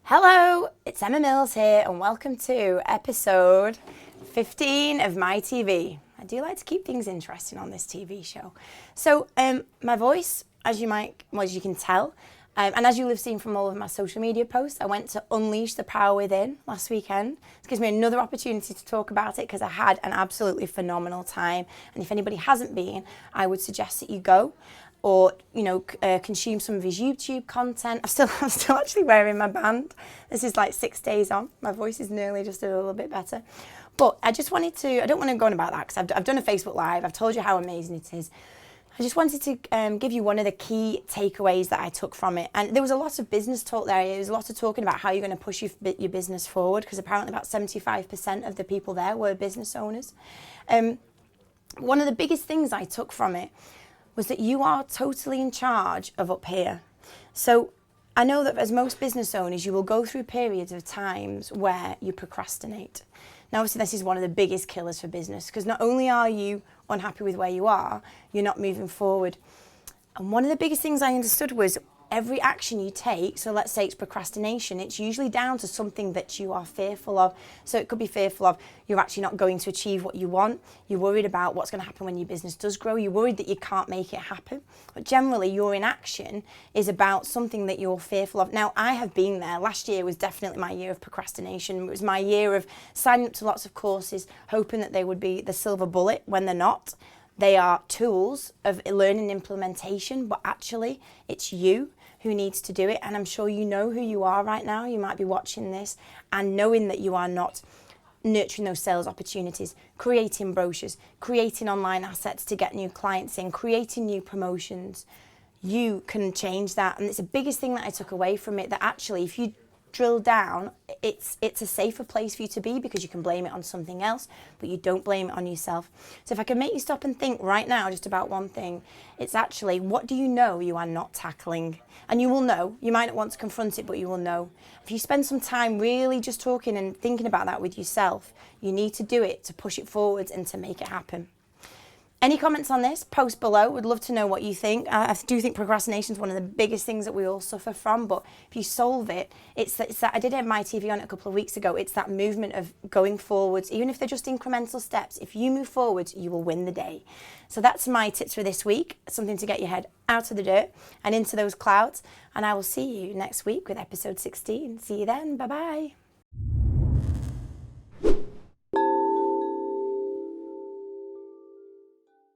Hello, it's Emma Mills here and welcome to episode 15 of MiTV. I do like to keep things interesting on this TV show. So my voice, as you can tell, and as you'll have seen from all of my social media posts, I went to unleash the power within last weekend. This gives me another opportunity to talk about it because I had an absolutely phenomenal time. And if anybody hasn't been, I would suggest that you go. Or consume some of his YouTube content. I'm still actually wearing my band. This is like 6 days on. My voice is nearly just a little bit better. But I just wanted to, I don't want to go on about that because I've done a Facebook Live. I've told you how amazing it is. I just wanted to give you one of the key takeaways that I took from it. And there was a lot of business talk there. There was a lot of talking about how you're going to push your business forward because apparently about 75% of the people there were business owners. One of the biggest things I took from it was that you are totally in charge of up here. So I know that as most business owners, you will go through periods of times where you procrastinate. Now, obviously, this is one of the biggest killers for business because not only are you unhappy with where you are, you're not moving forward. And one of the biggest things I understood was every action you take, so let's say it's procrastination, it's usually down to something that you are fearful of. So it could be fearful of you're actually not going to achieve what you want. You're worried about what's going to happen when your business does grow. You're worried that you can't make it happen. But generally, your inaction is about something that you're fearful of. Now, I have been there. Last year was definitely my year of procrastination. It was my year of signing up to lots of courses, hoping that they would be the silver bullet when they're not. They are tools of learning implementation, but actually it's you who needs to do it. And I'm sure you know who you are right now. You might be watching this and knowing that you are not nurturing those sales opportunities, creating brochures, creating online assets to get new clients in, creating new promotions. You can change that. And it's the biggest thing that I took away from it, that actually if you drill down, it's a safer place for you to be because you can blame it on something else, but you don't blame it on yourself. So if I can make you stop and think right now just about one thing, it's actually, what do you know you are not tackling? And you will know. You might not want to confront it, but you will know. If you spend some time really just talking and thinking about that with yourself, you need to do it to push it forwards and to make it happen. Any comments on this? Post below. Would love to know what you think. I do think procrastination is one of the biggest things that we all suffer from, but if you solve it, it's that I did have MiTV on it a couple of weeks ago. It's that movement of going forwards, even if they're just incremental steps. If you move forwards, you will win the day. So that's my tips for this week. Something to get your head out of the dirt and into those clouds. And I will see you next week with episode 16. See you then. Bye-bye.